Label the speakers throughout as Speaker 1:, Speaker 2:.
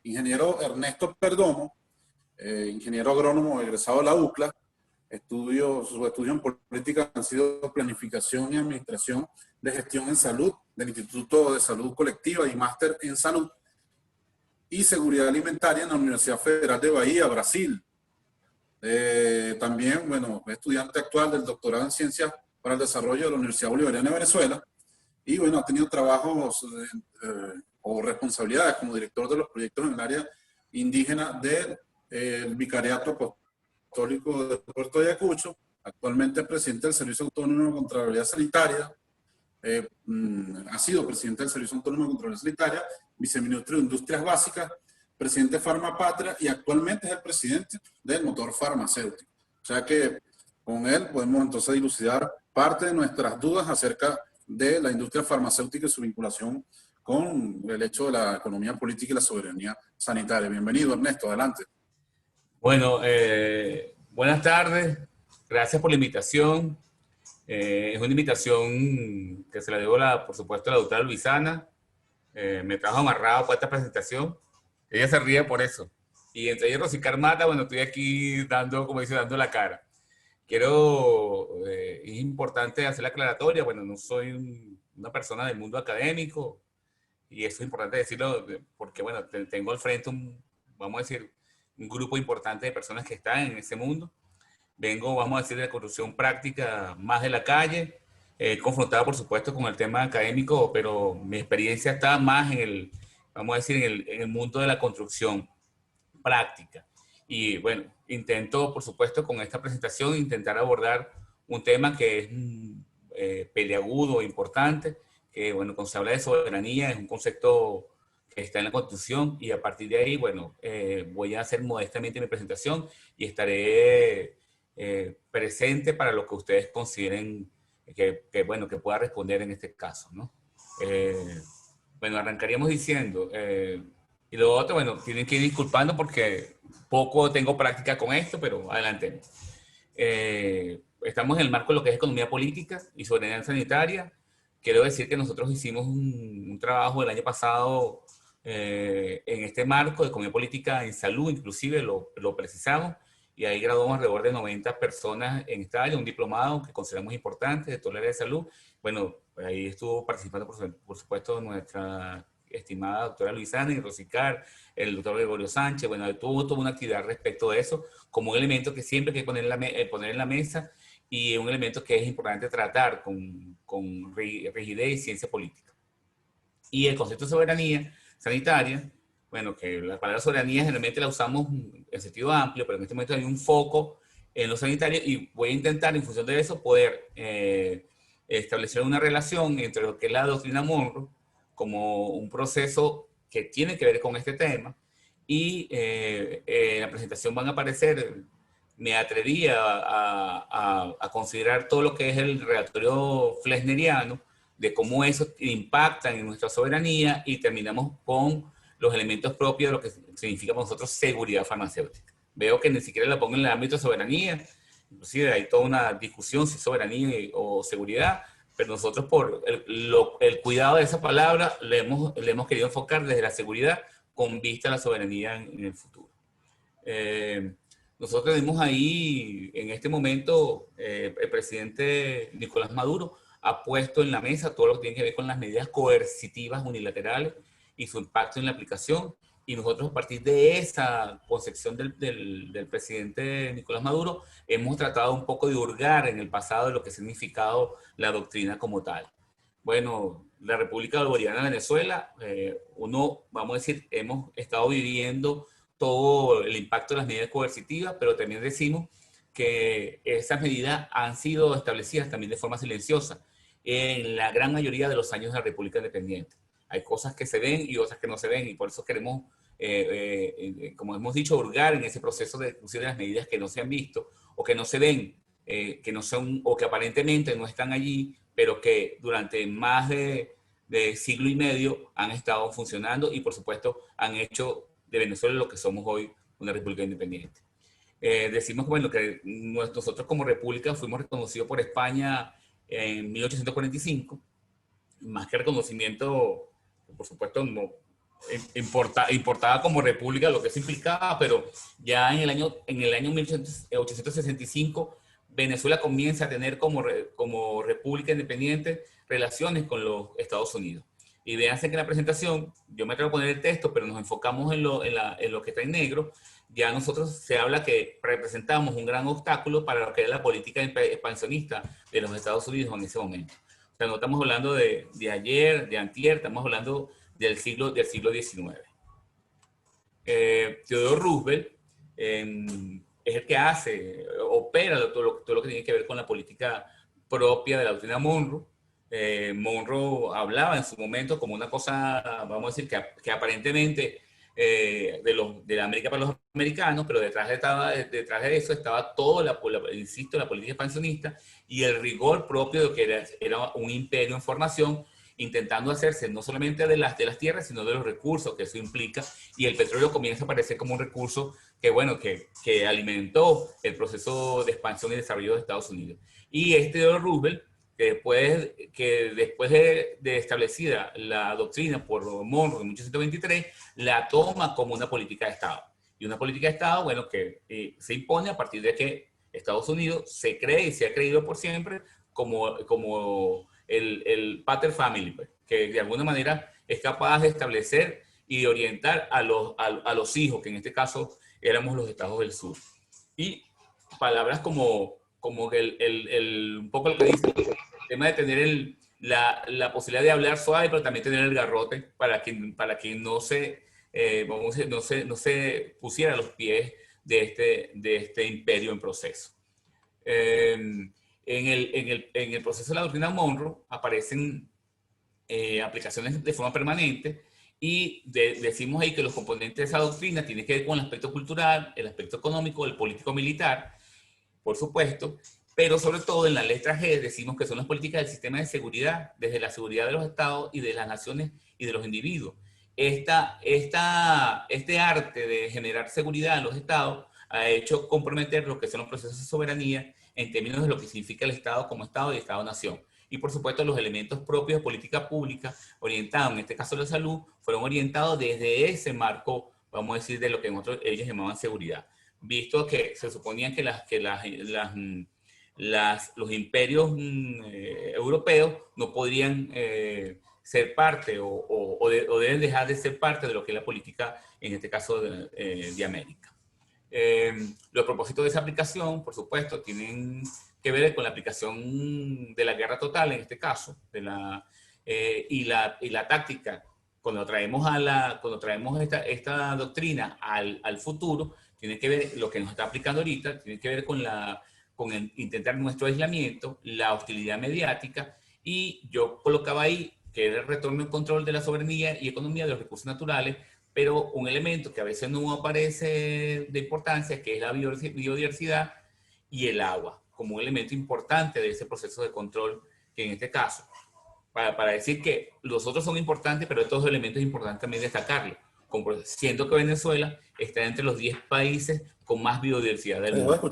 Speaker 1: ingeniero Ernesto Perdomo, ingeniero agrónomo egresado de la UCLA. Sus estudios en política han sido planificación y administración de gestión en salud del Instituto de Salud Colectiva y máster en salud y seguridad alimentaria en la Universidad Federal de Bahía, Brasil. También, bueno, es estudiante actual del doctorado en Ciencias para el Desarrollo de la Universidad Bolivariana de Venezuela y, bueno, ha tenido trabajos o responsabilidades como director de los proyectos en el área indígena del Vicariato Apostólico de Puerto Ayacucho. Actualmente es presidente del Servicio Autónomo de Contraloría Sanitaria. Ha sido presidente del Servicio Autónomo de Contraloría Sanitaria, viceministro de Industrias Básicas, presidente de Farmapatria y actualmente es el presidente del motor farmacéutico. O sea que con él podemos entonces dilucidar parte de nuestras dudas acerca de la industria farmacéutica y su vinculación con el hecho de la economía política y la soberanía sanitaria. Bienvenido, Ernesto, adelante.
Speaker 2: Bueno, buenas tardes, gracias por la invitación. Es una invitación que se la debo, por supuesto, a la doctora Luisana. Me trajo amarrado para esta presentación. Ella se ríe por eso. Y entre ella y Rosy Carmata, bueno, estoy aquí dando, como dice, dando la cara. Es importante hacer la aclaratoria. Bueno, no soy una persona del mundo académico y eso es importante decirlo porque, bueno, tengo al frente vamos a decir, un grupo importante de personas que están en ese mundo. Vengo, vamos a decir, de la corrupción práctica más de la calle, confrontada, por supuesto, con el tema académico, pero mi experiencia está más en el, vamos a decir, en el mundo de la construcción práctica. Y bueno, intento, por supuesto, con esta presentación, intentar abordar un tema que es peliagudo, importante, que, bueno, cuando se habla de soberanía, es un concepto que está en la Constitución, y a partir de ahí, bueno, voy a hacer modestamente mi presentación y estaré presente para lo que ustedes consideren bueno, que pueda responder en este caso, ¿no? Bueno, arrancaríamos diciendo, y lo otro, bueno, tienen que ir disculpando porque poco tengo práctica con esto, pero adelante. Estamos en el marco de lo que es economía política y soberanía sanitaria. Quiero decir que nosotros hicimos un trabajo el año pasado en este marco de economía política en salud, inclusive lo precisamos, y ahí graduamos alrededor de 90 personas en esta área, un diplomado que consideramos importante de toda el área de salud. Bueno, ahí estuvo participando, por supuesto, nuestra estimada doctora Luisana y Rosicar, el doctor Gregorio Sánchez. Bueno, tuvo toda una actividad respecto de eso, como un elemento que siempre hay que poner en la mesa y un elemento que es importante tratar con rigidez y ciencia política. Y el concepto de soberanía sanitaria, bueno, que la palabra soberanía generalmente la usamos en sentido amplio, pero en este momento hay un foco en lo sanitario y voy a intentar, en función de eso, poder establecer una relación entre lo que es la doctrina Monroe como un proceso que tiene que ver con este tema y en la presentación van a aparecer, me atreví a considerar todo lo que es el relatorio flesneriano, de cómo eso impacta en nuestra soberanía y terminamos con los elementos propios de lo que significa para nosotros seguridad farmacéutica. Veo que ni siquiera la pongo en el ámbito de soberanía, inclusive hay toda una discusión si soberanía o seguridad, pero nosotros por el cuidado de esa palabra le hemos querido enfocar desde la seguridad con vista a la soberanía en el futuro. Nosotros tenemos ahí, en este momento, el presidente Nicolás Maduro ha puesto en la mesa todo lo que tiene que ver con las medidas coercitivas unilaterales y su impacto en la aplicación. Y nosotros, a partir de esa concepción del presidente Nicolás Maduro, hemos tratado un poco de hurgar en el pasado de lo que ha significado la doctrina como tal. Bueno, la República Bolivariana de Venezuela, vamos a decir, hemos estado viviendo todo el impacto de las medidas coercitivas, pero también decimos que esas medidas han sido establecidas también de forma silenciosa en la gran mayoría de los años de la República Independiente. Hay cosas que se ven y otras que no se ven, y por eso queremos, como hemos dicho, hurgar en ese proceso de discusión de las medidas que no se han visto o que no se ven, que no son, o que aparentemente no están allí, pero que durante más de siglo y medio han estado funcionando y, por supuesto, han hecho de Venezuela lo que somos hoy, una república independiente. Decimos, bueno, que nosotros como república fuimos reconocidos por España en 1845, más que reconocimiento, por supuesto, no, importada como república, lo que eso implicaba, pero ya en el año 1865 Venezuela comienza a tener como república independiente relaciones con los Estados Unidos. Y véanse que en la presentación, yo me atrevo a poner el texto, pero nos enfocamos en lo que está en negro. Ya nosotros se habla que representamos un gran obstáculo para lo que era la política expansionista de los Estados Unidos en ese momento. O sea, no estamos hablando de ayer, de antier, estamos hablando del siglo XIX. Theodore Roosevelt es el que opera todo lo que tiene que ver con la política propia de la doctrina Monroe. Monroe hablaba en su momento como una cosa, vamos a decir, que aparentemente de la América para los americanos, pero detrás de eso estaba toda insisto, la política expansionista y el rigor propio de lo que era un imperio en formación, intentando hacerse no solamente de las tierras, sino de los recursos que eso implica, y el petróleo comienza a aparecer como un recurso que, bueno, que alimentó el proceso de expansión y desarrollo de Estados Unidos. Y Theodore Roosevelt, que después de establecida la doctrina por Monroe en 1823, la toma como una política de Estado. Y una política de Estado, bueno, que se impone a partir de que Estados Unidos se cree y se ha creído por siempre como el pater family, pues, que de alguna manera es capaz de establecer y de orientar a los hijos, que en este caso éramos los estados del sur. Y palabras como un poco lo que dice, el tema de tener la posibilidad de hablar suave, pero también tener el garrote para que no se pusiera a los pies de este imperio en proceso. En el proceso de la doctrina Monroe aparecen aplicaciones de forma permanente y decimos ahí que los componentes de esa doctrina tienen que ver con el aspecto cultural, el aspecto económico, el político-militar, por supuesto, pero sobre todo en la letra G decimos que son las políticas del sistema de seguridad, desde la seguridad de los estados y de las naciones y de los individuos. Este arte de generar seguridad en los estados ha hecho comprometer lo que son los procesos de soberanía en términos de lo que significa el Estado como Estado y Estado-nación. Y por supuesto los elementos propios de política pública orientados, en este caso la salud, fueron orientados desde ese marco, vamos a decir, de lo que ellos llamaban seguridad. Visto que se suponían que los imperios europeos no podrían ser parte o deben dejar de ser parte de lo que es la política, en este caso de América. Los propósitos de esa aplicación, por supuesto, tienen que ver con la aplicación de la guerra total, en este caso, y la táctica. Cuando traemos esta doctrina al futuro, tiene que ver, lo que nos está aplicando ahorita, tiene que ver con intentar nuestro aislamiento, la hostilidad mediática, y yo colocaba ahí que era el retorno en control de la soberanía y economía de los recursos naturales, pero un elemento que a veces no aparece de importancia, que es la biodiversidad y el agua, como un elemento importante de ese proceso de control, que en este caso, para decir que los otros son importantes, pero estos elementos es importante también destacarlos, siendo que Venezuela está entre los 10 países con más biodiversidad del mundo.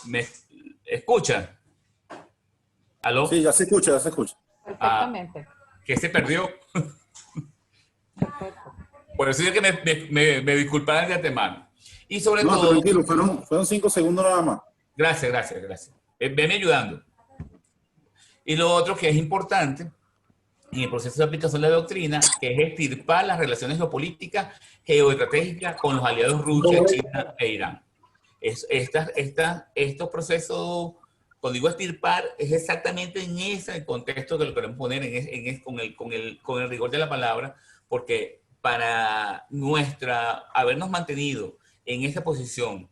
Speaker 2: ¿Me escuchan? ¿Aló?
Speaker 1: Sí, ya se escucha, ya se escucha.
Speaker 3: Perfectamente.
Speaker 2: ¿Qué se perdió? Por eso es que me disculparan de antemano. Y sobre todo...
Speaker 1: Tranquilo, fueron 5 segundos nada más.
Speaker 2: Gracias. Veme ayudando. Y lo otro que es importante en el proceso de aplicación de la doctrina, que es extirpar las relaciones geopolíticas, geoestratégicas con los aliados Rusia, China e Irán. Estos procesos, cuando digo extirpar, es exactamente en ese contexto que lo queremos poner con el rigor de la palabra, porque para habernos mantenido en esa posición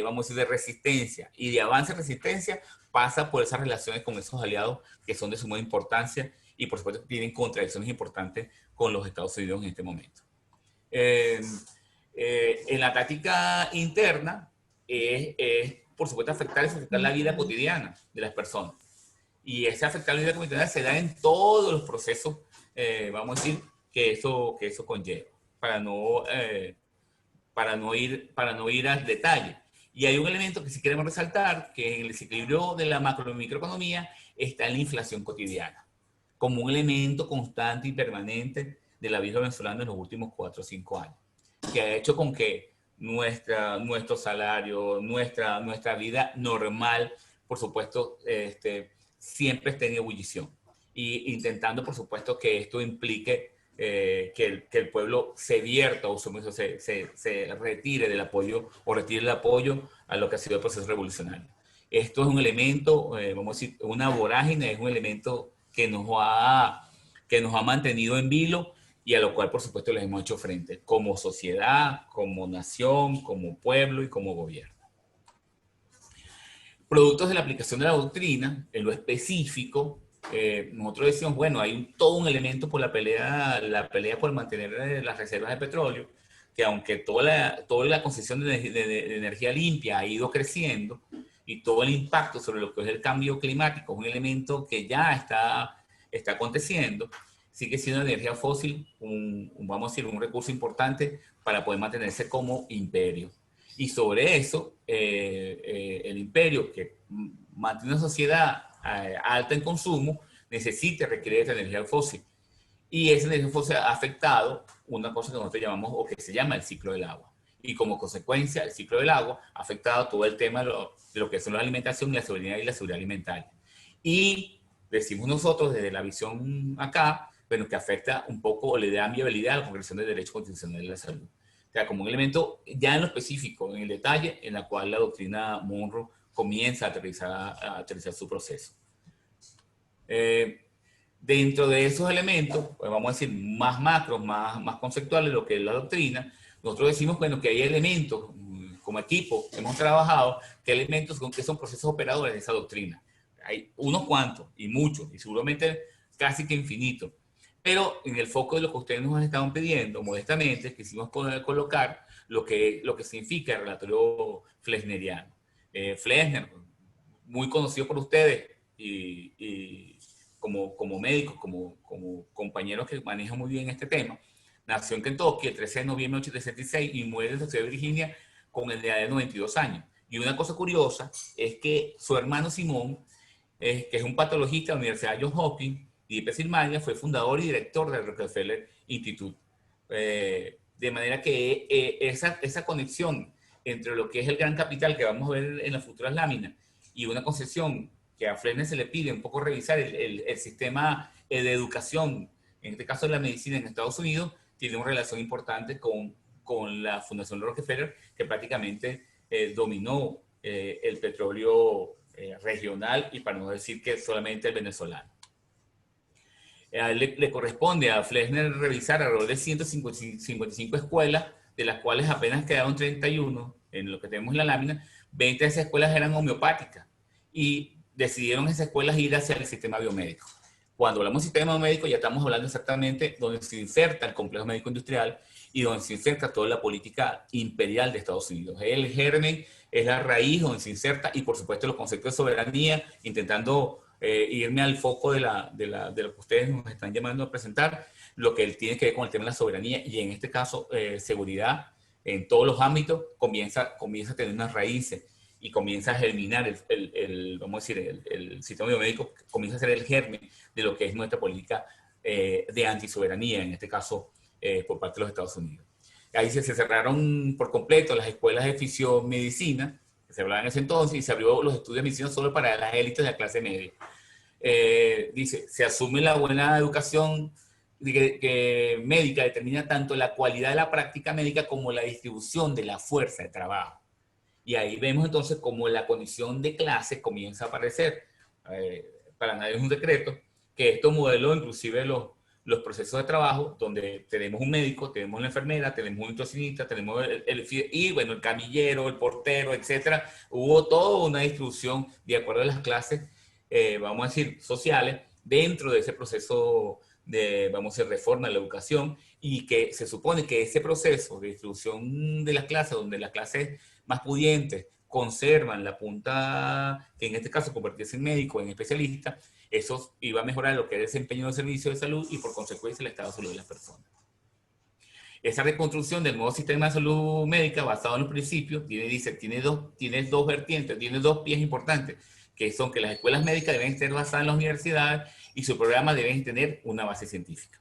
Speaker 2: vamos a decir, de resistencia y de avance-resistencia, pasa por esas relaciones con esos aliados que son de suma importancia y por supuesto tienen contradicciones importantes con los Estados Unidos en este momento. En la táctica interna es por supuesto afectar la vida cotidiana de las personas. Y ese afectar la vida cotidiana se da en todos los procesos, vamos a decir, que eso conlleva, para no ir al detalle. Y hay un elemento que sí queremos resaltar, que en el desequilibrio de la macro y microeconomía está en la inflación cotidiana, como un elemento constante y permanente de la vida venezolana en los últimos 4 o 5 años, que ha hecho con que nuestro salario, nuestra vida normal, por supuesto, siempre esté en ebullición. Y intentando, por supuesto, que esto implique que el pueblo se vierta o se retire del apoyo o retire el apoyo a lo que ha sido el proceso revolucionario. Esto es un elemento, vamos a decir, una vorágine, es un elemento que nos ha mantenido en vilo y a lo cual, por supuesto, les hemos hecho frente como sociedad, como nación, como pueblo y como gobierno. Productos de la aplicación de la doctrina, en lo específico, nosotros decimos, bueno, hay todo un elemento por la pelea por mantener las reservas de petróleo, que aunque toda la concesión de energía limpia ha ido creciendo y todo el impacto sobre lo que es el cambio climático es un elemento que ya está aconteciendo, sigue siendo energía fósil vamos a decir, un recurso importante para poder mantenerse como imperio. Y sobre eso, el imperio que mantiene una sociedad alta en consumo requiere esta energía fósil. Y esa energía fósil ha afectado una cosa que nosotros llamamos, o que se llama el ciclo del agua. Y como consecuencia, el ciclo del agua ha afectado todo el tema de lo que son la alimentación y la seguridad alimentaria. Y decimos nosotros desde la visión acá, bueno, que afecta un poco o le da viabilidad a la Convención de Derechos Constitucionales de la Salud. O sea, como un elemento ya en lo específico, en el detalle, en la cual la doctrina Monroe comienza a aterrizar su proceso. Dentro de esos elementos, pues vamos a decir más macros, más conceptuales, lo que es la doctrina, nosotros decimos, bueno, que hay elementos, como equipo, hemos trabajado, que elementos que son procesos operadores de esa doctrina. Hay unos cuantos, y muchos, y seguramente casi que infinitos. Pero en el foco de lo que ustedes nos estaban pidiendo, modestamente, quisimos colocar lo que significa el relatorio flesneriano. Flesner, muy conocido por ustedes y como médicos, como compañeros que manejan muy bien este tema, nació en Kentucky el 13 de noviembre de 1866 y muere en la ciudad de Virginia con la edad de 92 años. Y una cosa curiosa es que su hermano Simón, que es un patologista de la Universidad de Johns Hopkins y de Pensilvania, fue fundador y director del Rockefeller Institute. De manera que esa conexión entre lo que es el gran capital que vamos a ver en las futuras láminas y una concesión que a Flesner se le pide un poco revisar el sistema de educación, en este caso de la medicina en Estados Unidos, tiene una relación importante con la Fundación Rockefeller, que prácticamente dominó el petróleo regional y para no decir que solamente el venezolano. Le corresponde a Flesner revisar alrededor de 155 escuelas, de las cuales apenas quedaron 31 en lo que tenemos en la lámina. 20 de esas escuelas eran homeopáticas y decidieron esas escuelas ir hacia el sistema biomédico. Cuando hablamos de sistema biomédico ya estamos hablando exactamente donde se inserta el complejo médico industrial y donde se inserta toda la política imperial de Estados Unidos. El germen es la raíz donde se inserta y por supuesto los conceptos de soberanía, intentando irme al foco de lo que ustedes nos están llamando a presentar, lo que tiene que ver con el tema de la soberanía y en este caso seguridad en todos los ámbitos comienza a tener unas raíces y comienza a germinar vamos a decir, el sistema biomédico comienza a ser el germen de lo que es nuestra política de antisoberanía, en este caso por parte de los Estados Unidos. Ahí se cerraron por completo las escuelas de fisiomedicina, que se hablaban en ese entonces, y se abrió los estudios de medicina solo para las élites de la clase media. Dice, se asume la buena educación que médica determina tanto la cualidad de la práctica médica como la distribución de la fuerza de trabajo. Y ahí vemos entonces cómo la condición de clase comienza a aparecer. Para nadie es un secreto que estos modelos, inclusive los procesos de trabajo, donde tenemos un médico, tenemos una enfermera, tenemos un nutricionista, tenemos y bueno, el camillero, el portero, etcétera. Hubo toda una distribución de acuerdo a las clases, vamos a decir, sociales, dentro de ese proceso de, vamos a decir, reforma de la educación, y que se supone que ese proceso de distribución de las clases, donde las clases más pudientes conservan la punta, que en este caso convertirse en médico, en especialista, eso iba a mejorar lo que es el desempeño del servicio de salud y por consecuencia el estado de salud de las personas. Esa reconstrucción del nuevo sistema de salud médica basado en los principios tiene dos vertientes, tiene dos pies importantes, que son que las escuelas médicas deben estar basadas en las universidades y su programa deben tener una base científica.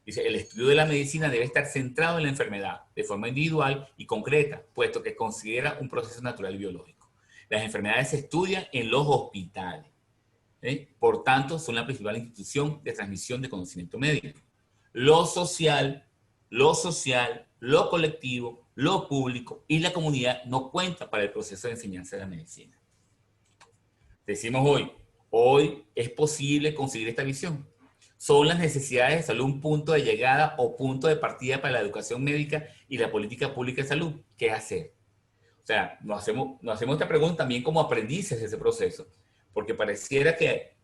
Speaker 2: Dice, el estudio de la medicina debe estar centrado en la enfermedad de forma individual y concreta, puesto que considera un proceso natural y biológico. Las enfermedades se estudian en los hospitales. Por tanto, son la principal institución de transmisión de conocimiento médico. Lo social, lo colectivo, lo público y la comunidad no cuentan para el proceso de enseñanza de la medicina. Decimos hoy es posible conseguir esta visión. Son las necesidades de salud un punto de llegada o punto de partida para la educación médica y la política pública de salud. ¿Qué hacer? O sea, nos hacemos esta pregunta también como aprendices de ese proceso, porque pareciera que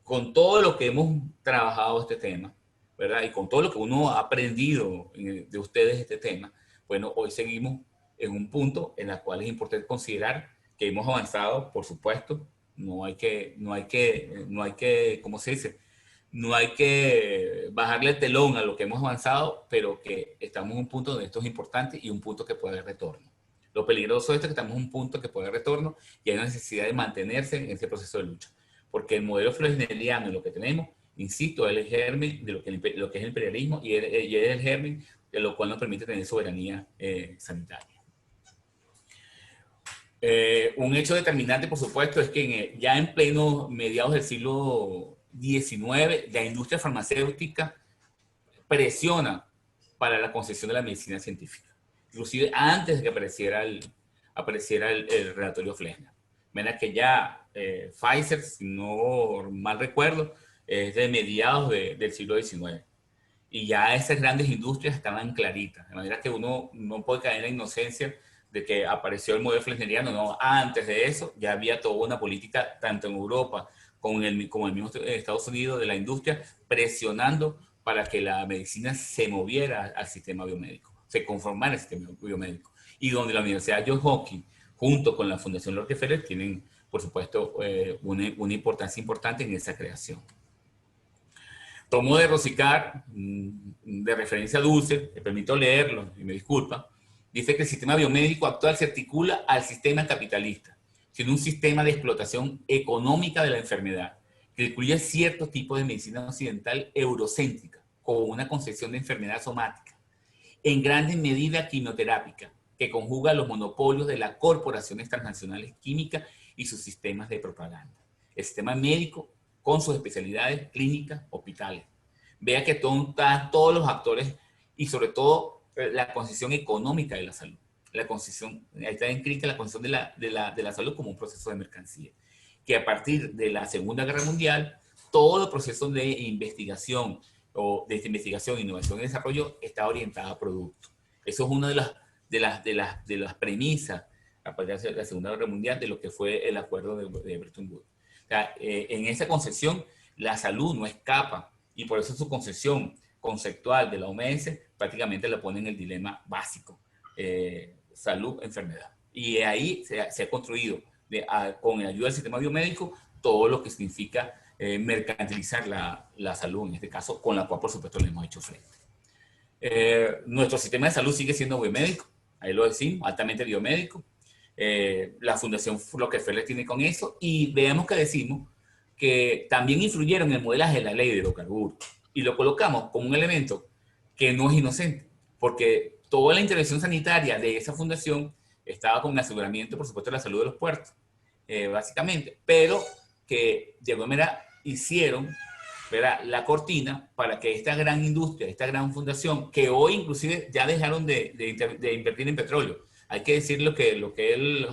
Speaker 2: con todo lo que hemos trabajado este tema, ¿verdad? Y con todo lo que uno ha aprendido de ustedes este tema, bueno, hoy seguimos en un punto en el cual es importante considerar que hemos avanzado, por supuesto, no hay que, ¿cómo se dice? No hay que bajarle el telón a lo que hemos avanzado, pero que estamos en un punto donde esto es importante y un punto que puede haber retorno. Lo peligroso de esto es que estamos en un punto que puede haber retorno y hay una necesidad de mantenerse en ese proceso de lucha. Porque el modelo fresneliano, lo que tenemos, insisto, es el germen de lo que es el imperialismo y es el germen de lo cual nos permite tener soberanía sanitaria. Un hecho determinante, por supuesto, es que ya en pleno mediados del siglo XIX, la industria farmacéutica presiona para la concesión de la medicina científica, inclusive antes de que apareciera el relatorio Fleschner. Mira que ya Pfizer, si no mal recuerdo, es de mediados del siglo XIX. Y ya esas grandes industrias estaban claritas, de manera que uno no puede caer en la inocencia de que apareció el modelo fleschneriano. No, antes de eso ya había toda una política, tanto en Europa como en el mismo Estados Unidos, de la industria, presionando para que la medicina se moviera al sistema biomédico, se conformara al sistema biomédico. Y donde la Universidad Johns Hopkins, junto con la Fundación Rockefeller, tienen, por supuesto, una importancia importante en esa creación. Tomo de Rosicart, de referencia Dulce, me permito leerlo y me disculpa, dice que el sistema biomédico actual se articula al sistema capitalista, siendo un sistema de explotación económica de la enfermedad, que incluye ciertos tipos de medicina occidental eurocéntrica, como una concepción de enfermedad somática, en gran medida quimioterápica, que conjuga los monopolios de las corporaciones transnacionales químicas y sus sistemas de propaganda. El sistema médico con sus especialidades clínicas, hospitales. Vea que todos los actores y sobre todo la concesión económica de la salud. La concesión, ahí está inscrita la concesión de la salud como un proceso de mercancía. Que a partir de la Segunda Guerra Mundial, todo el proceso de investigación o de investigación, innovación y desarrollo está orientado a productos. Eso es una de las premisas a partir de la Segunda Guerra Mundial de lo que fue el acuerdo de Bretton Woods. O sea, en esa concepción, la salud no escapa y por eso su concepción conceptual de la OMS prácticamente la pone en el dilema básico, salud, enfermedad. Y ahí se ha construido, con la ayuda del sistema biomédico, todo lo que significa mercantilizar la salud, en este caso, con la cual, por supuesto, le hemos hecho frente. Nuestro sistema de salud sigue siendo biomédico, ahí lo decimos, altamente biomédico. La Fundación Rockefeller tiene con eso, y veamos que decimos que también influyeron en el modelaje de la ley de hidrocarburos, y lo colocamos como un elemento que no es inocente, porque toda la intervención sanitaria de esa fundación estaba con el aseguramiento, por supuesto, de la salud de los puertos, básicamente, pero que de alguna manera hicieron, ¿verdad?, la cortina para que esta gran industria, esta gran fundación, que hoy inclusive ya dejaron de invertir en petróleo. Hay que decir lo que el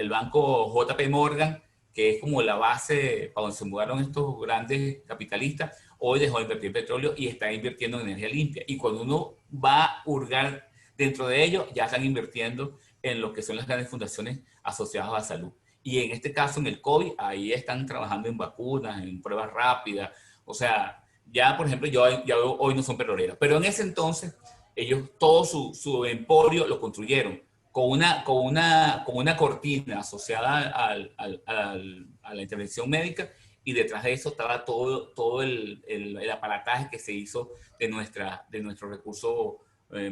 Speaker 2: banco JP Morgan, que es como la base para donde se mudaron estos grandes capitalistas, hoy dejó de invertir en petróleo y está invirtiendo en energía limpia. Y cuando uno va a hurgar dentro de ello, ya están invirtiendo en lo que son las grandes fundaciones asociadas a la salud. Y en este caso, en el COVID, ahí están trabajando en vacunas, en pruebas rápidas. O sea, ya, por ejemplo, ya hoy no son petroleros. Pero en ese entonces, ellos todo su emporio lo construyeron con una cortina asociada a la intervención médica, y detrás de eso estaba todo el aparataje que se hizo de nuestro recurso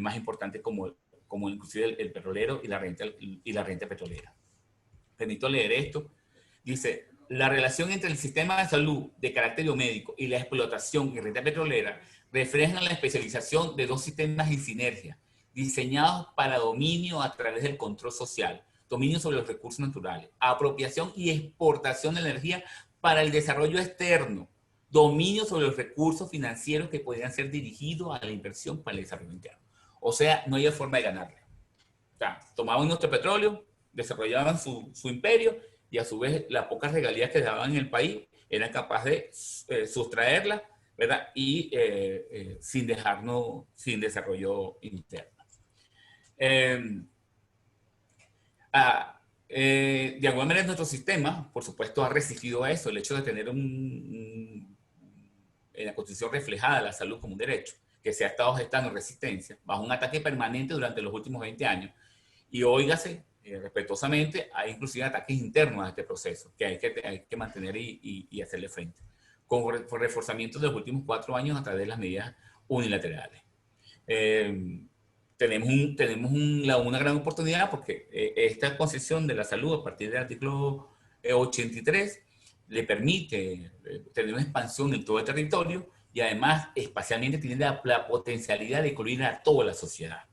Speaker 2: más importante, como inclusive el petrolero y la renta petrolera. Permito leer esto. Dice, la relación entre el sistema de salud de carácter biomédico y la explotación y renta petrolera reflejan la especialización de dos sistemas en sinergia, diseñados para dominio a través del control social, dominio sobre los recursos naturales, apropiación y exportación de energía para el desarrollo externo, dominio sobre los recursos financieros que podrían ser dirigidos a la inversión para el desarrollo interno. O sea, no hay forma de ganarle. O sea, tomaban nuestro petróleo, desarrollaban su imperio y a su vez las pocas regalías que daban en el país eran capaces de sustraerlas, ¿verdad? Y sin dejarnos sin desarrollo interno. De alguna manera nuestro sistema, por supuesto, ha resistido a eso, el hecho de tener en la Constitución reflejada la salud como un derecho, que se ha estado gestando en resistencia, bajo un ataque permanente durante los últimos 20 años. Y óigase, respetuosamente, hay inclusive ataques internos a este proceso, que hay que mantener y hacerle frente, con reforzamiento de los últimos 4 años a través de las medidas unilaterales. Tenemos una gran oportunidad porque esta concesión de la salud a partir del artículo 83 le permite tener una expansión en todo el territorio y además espacialmente tiene la potencialidad de incluir a toda la sociedad.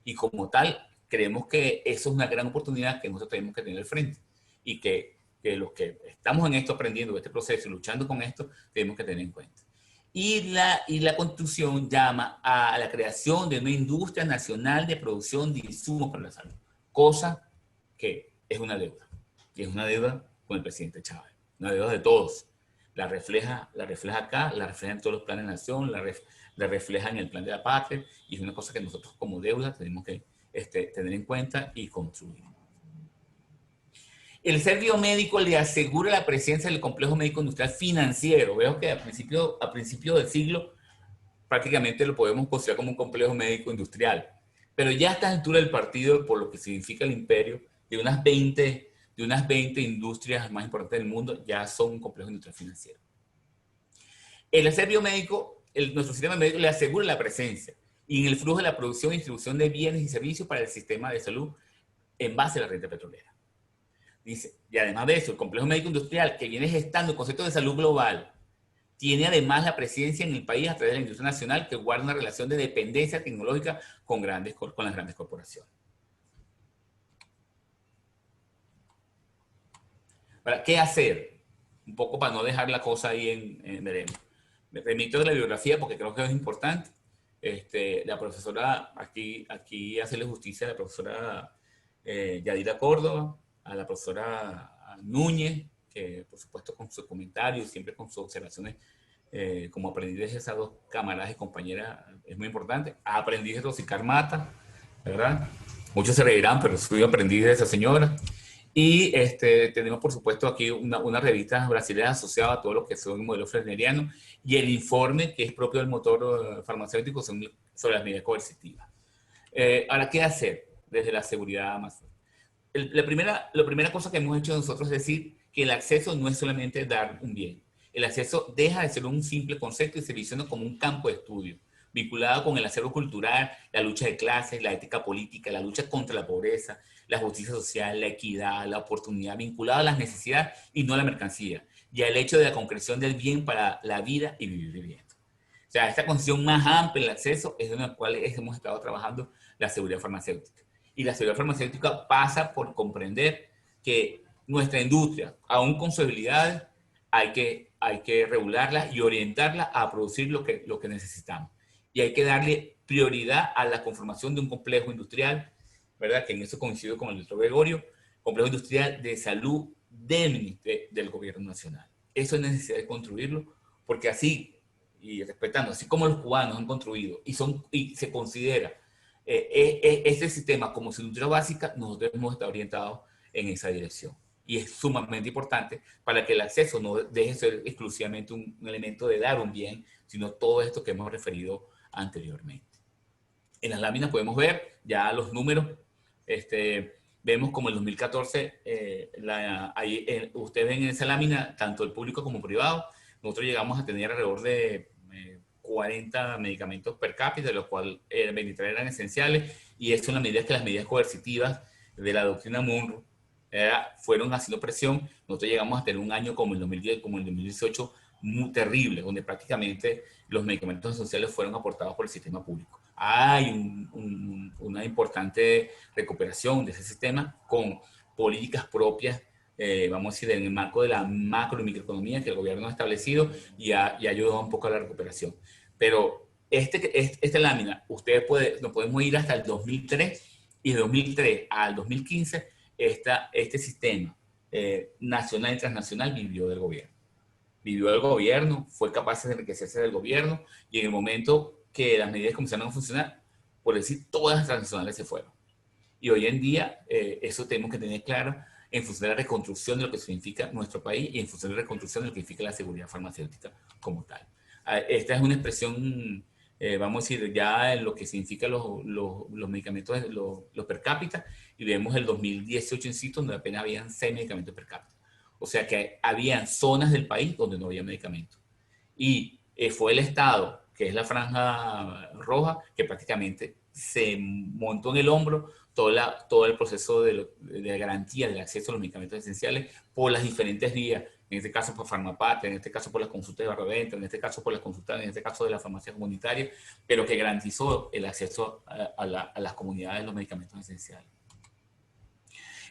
Speaker 2: Y como tal, creemos que eso es una gran oportunidad que nosotros tenemos que tener al frente y que los que estamos en esto aprendiendo, este proceso y luchando con esto, tenemos que tener en cuenta. Y la Constitución llama a la creación de una industria nacional de producción de insumos para la salud, cosa que es una deuda, y es una deuda con el presidente Chávez, una deuda de todos. La refleja acá, la refleja en todos los planes de nación, la refleja en el plan de la patria, y es una cosa que nosotros como deuda tenemos que tener en cuenta y construir. El ser biomédico le asegura la presencia del complejo médico industrial financiero. Veo que a principio del siglo prácticamente lo podemos considerar como un complejo médico industrial. Pero ya a esta altura del partido, por lo que significa el imperio, de unas 20 industrias más importantes del mundo, ya son un complejo industrial financiero. El ser biomédico, nuestro sistema médico le asegura la presencia y en el flujo de la producción y distribución de bienes y servicios para el sistema de salud en base a la renta petrolera. Dice, y además de eso, el complejo médico industrial que viene gestando el concepto de salud global, tiene además la presencia en el país a través de la industria nacional que guarda una relación de dependencia tecnológica con las grandes corporaciones. ¿Para qué hacer? Un poco para no dejar la cosa ahí en veremos. Me remito de la bibliografía porque creo que es importante. La profesora, aquí hacerle justicia a la profesora Yadira Córdoba, a la profesora Núñez, que por supuesto con sus comentarios, siempre con sus observaciones, como aprendiz de esas dos camaradas y compañeras, es muy importante. Aprendiz de Rosicar Mata, ¿verdad? Muchos se reirán, pero soy aprendiz de esa señora. Y tenemos, por supuesto, aquí una revista brasileña asociada a todo lo que son el modelo fresneriano y el informe que es propio del motor farmacéutico sobre las medidas coercitivas. Ahora, ¿qué hacer desde la seguridad más? La primera cosa que hemos hecho nosotros es decir que el acceso no es solamente dar un bien. El acceso deja de ser un simple concepto y se visiona como un campo de estudio, vinculado con el acervo cultural, la lucha de clases, la ética política, la lucha contra la pobreza, la justicia social, la equidad, la oportunidad, vinculada a las necesidades y no a la mercancía, y al hecho de la concreción del bien para la vida y vivir bien. O sea, esta concepción más amplia del acceso es en la cual hemos estado trabajando la seguridad farmacéutica. Y la seguridad farmacéutica pasa por comprender que nuestra industria, aún con sus habilidades, hay que regularla y orientarla a producir lo que necesitamos. Y hay que darle prioridad a la conformación de un complejo industrial, ¿verdad? Que en eso coincido con el doctor Gregorio, complejo industrial de salud del gobierno nacional. Eso es necesario construirlo, porque así, y respetando, así como los cubanos han construido y se considera este sistema como su industria básica, nosotros hemos estado orientados en esa dirección. Y es sumamente importante para que el acceso no deje de ser exclusivamente un elemento de dar un bien, sino todo esto que hemos referido anteriormente. En las láminas podemos ver ya los números. Vemos como en 2014, ustedes ven en esa lámina, tanto el público como privado, nosotros llegamos a tener alrededor de 40 medicamentos per cápita, de los cuales 23 eran esenciales, y eso en la medida que las medidas coercitivas de la doctrina Monroe fueron haciendo presión. Nosotros llegamos a tener un año como el 2010, como el 2018, muy terrible, donde prácticamente los medicamentos esenciales fueron aportados por el sistema público. Hay una importante recuperación de ese sistema con políticas propias, vamos a decir, en el marco de la macro y microeconomía que el gobierno ha establecido y ha ayudado un poco a la recuperación. Pero esta lámina, nos podemos ir hasta el 2003 y de 2003 al 2015, este sistema nacional y transnacional vivió del gobierno. Vivió del gobierno, fue capaz de enriquecerse del gobierno y en el momento que las medidas comenzaron a funcionar, por decir, todas las transnacionales se fueron. Y hoy en día eso tenemos que tener claro en función de la reconstrucción de lo que significa nuestro país y en función de la reconstrucción de lo que significa la seguridad farmacéutica como tal. Esta es una expresión, vamos a decir, ya en lo que significa los medicamentos, los per cápita, y vemos el 2018 en sitio donde apenas habían 6 medicamentos per cápita. O sea que había zonas del país donde no había medicamentos. Y fue el Estado, que es la franja roja, que prácticamente se montó en el hombro todo el proceso de garantía del acceso a los medicamentos esenciales por las diferentes vías, en este caso por Farmapatria, en este caso por las consultas de barreventa, en este caso por las consultas, en este caso de la farmacia comunitaria, pero que garantizó el acceso a las comunidades de los medicamentos esenciales.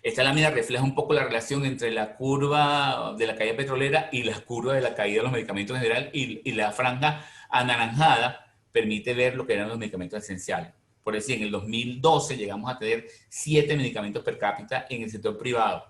Speaker 2: Esta lámina refleja un poco la relación entre la curva de la caída petrolera y la curva de la caída de los medicamentos en general, y la franja anaranjada permite ver lo que eran los medicamentos esenciales. Por decir, en el 2012 llegamos a tener 7 medicamentos per cápita en el sector privado,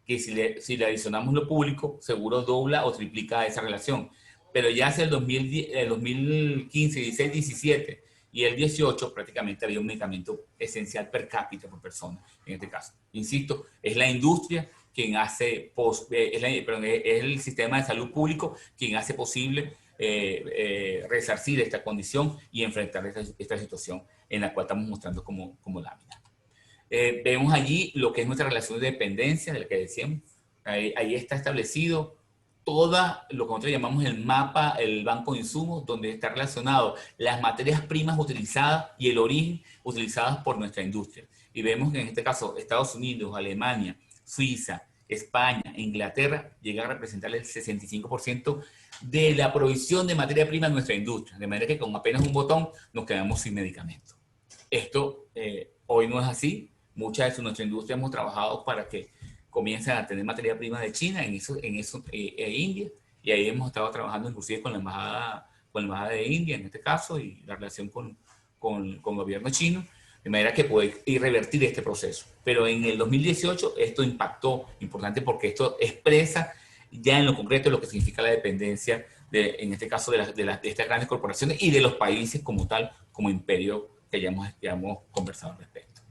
Speaker 2: que si le adicionamos lo público, seguro dobla o triplica esa relación. Pero ya hacia el 2015, 16, 17 y el 18 prácticamente había un medicamento esencial per cápita por persona, en este caso. Insisto, es la industria quien hace, es el sistema de salud público quien hace posible resarcir esta condición y enfrentar esta situación en la cual estamos mostrando como lámina. Vemos allí lo que es nuestra relación de dependencia, de la que decíamos. Ahí está establecido toda lo que nosotros llamamos el mapa, el banco de insumos, donde está relacionado las materias primas utilizadas y el origen utilizadas por nuestra industria. Y vemos que en este caso Estados Unidos, Alemania, Suiza, España, Inglaterra llegan a representar el 65% de la provisión de materia prima en nuestra industria. De manera que con apenas un botón nos quedamos sin medicamentos. Esto hoy no es así. Muchas de nuestra industria hemos trabajado para que comiencen a tener materia prima de China, India, y ahí hemos estado trabajando inclusive con la embajada de India en este caso y la relación con el gobierno chino, de manera que puede revertir este proceso. Pero en el 2018 esto impactó, importante porque esto expresa ya en lo concreto lo que significa la dependencia, en este caso de estas grandes corporaciones y de los países como tal, como imperio que ya hemos conversado al respecto.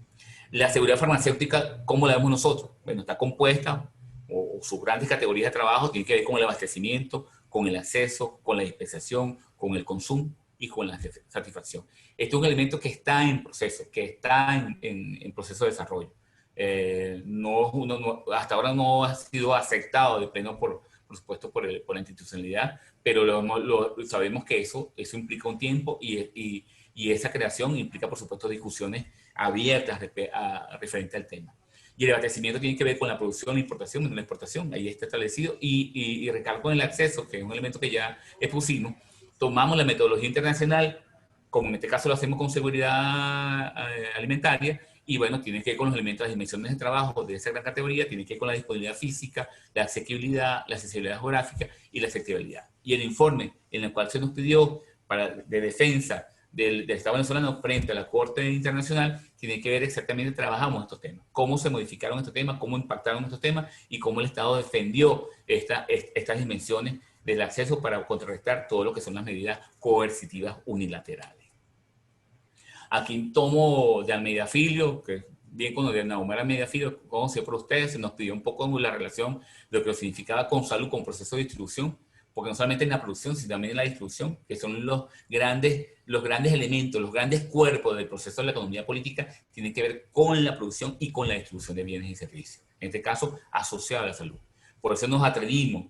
Speaker 2: La seguridad farmacéutica, ¿cómo la vemos nosotros? Bueno, está compuesta, o sus grandes categorías de trabajo tienen que ver con el abastecimiento, con el acceso, con la dispensación, con el consumo y con la satisfacción. Este es un elemento que está en proceso, en proceso de desarrollo. Hasta ahora no ha sido aceptado de pleno, por supuesto, por la institucionalidad, pero sabemos que eso implica un tiempo y esa creación implica, por supuesto, discusiones abiertas referente al tema. Y el abastecimiento tiene que ver con la producción, la importación, la exportación, ahí está establecido, y recalco en el acceso, que es un elemento que ya expusimos. Tomamos la metodología internacional, como en este caso lo hacemos con seguridad alimentaria, y bueno, tiene que ver con los elementos, las dimensiones de trabajo de esa gran categoría, tiene que ver con la disponibilidad física, la asequibilidad, la accesibilidad geográfica y la efectividad. Y el informe en el cual se nos pidió de defensa del Estado venezolano frente a la Corte Internacional tiene que ver exactamente, trabajamos estos temas, cómo se modificaron estos temas, cómo impactaron estos temas y cómo el Estado defendió estas dimensiones del acceso para contrarrestar todo lo que son las medidas coercitivas unilaterales. Aquí tomo de Almeida Filho, que bien conocido, de Naumar Almeida Filho, conocido por ustedes, se nos pidió un poco la relación de lo que significaba con salud, con proceso de distribución, porque no solamente en la producción, sino también en la distribución, que son los grandes elementos, los grandes cuerpos del proceso de la economía política, tienen que ver con la producción y con la distribución de bienes y servicios, en este caso asociado a la salud. Por eso nos atrevimos,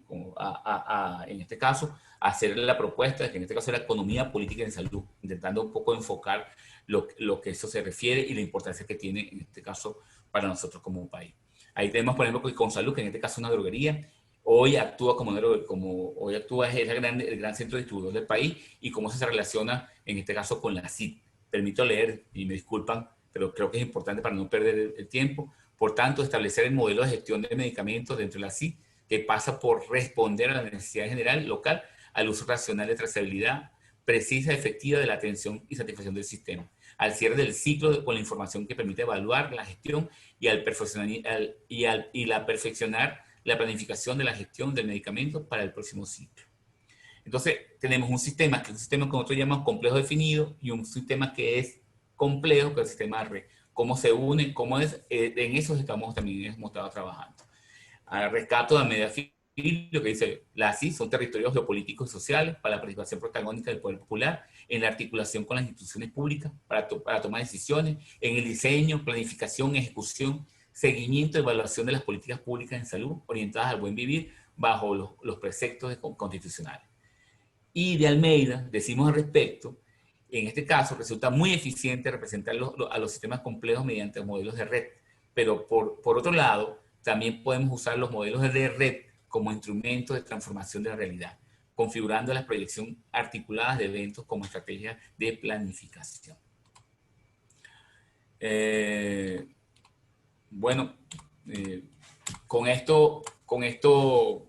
Speaker 2: en este caso, a hacer la propuesta de que en este caso era economía política en salud, intentando un poco enfocar lo que eso se refiere y la importancia que tiene en este caso para nosotros como un país. Ahí tenemos, por ejemplo, que Consalud, que en este caso es una droguería, hoy actúa hoy actúa, es el gran centro distribuidor del país, y cómo se relaciona, en este caso, con la CID. Permito leer, y me disculpan, pero creo que es importante para no perder el tiempo. Por tanto, establecer el modelo de gestión de medicamentos dentro de la CID, que pasa por responder a la necesidad general local, al uso racional de trazabilidad precisa y efectiva de la atención y satisfacción del sistema, al cierre del ciclo con la información que permite evaluar la gestión y perfeccionar la planificación de la gestión del medicamento para el próximo ciclo. Entonces, tenemos un sistema que nosotros llamamos complejo definido, y un sistema que es complejo, que es el sistema de red. ¿Cómo se une? ¿Cómo es? En eso también hemos estado trabajando. A rescato de media lo que dice la ASI, son territorios geopolíticos y sociales para la participación protagónica del poder popular en la articulación con las instituciones públicas para tomar decisiones, en el diseño, planificación, ejecución, seguimiento y evaluación de las políticas públicas en salud orientadas al buen vivir bajo los preceptos constitucionales. Y de Almeida decimos al respecto, en este caso resulta muy eficiente representar a los sistemas complejos mediante modelos de red, pero por otro lado, también podemos usar los modelos de red como instrumentos de transformación de la realidad, configurando las proyecciones articuladas de eventos como estrategia de planificación. Bueno, con esto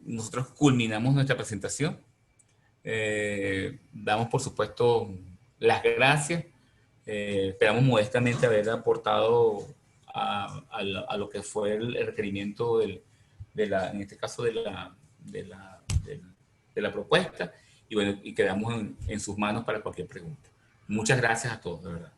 Speaker 2: nosotros culminamos nuestra presentación. Damos, por supuesto, las gracias. Esperamos modestamente haber aportado a lo que fue el requerimiento en este caso de la propuesta, y bueno, y quedamos en sus manos para cualquier pregunta. Muchas gracias a todos, de verdad.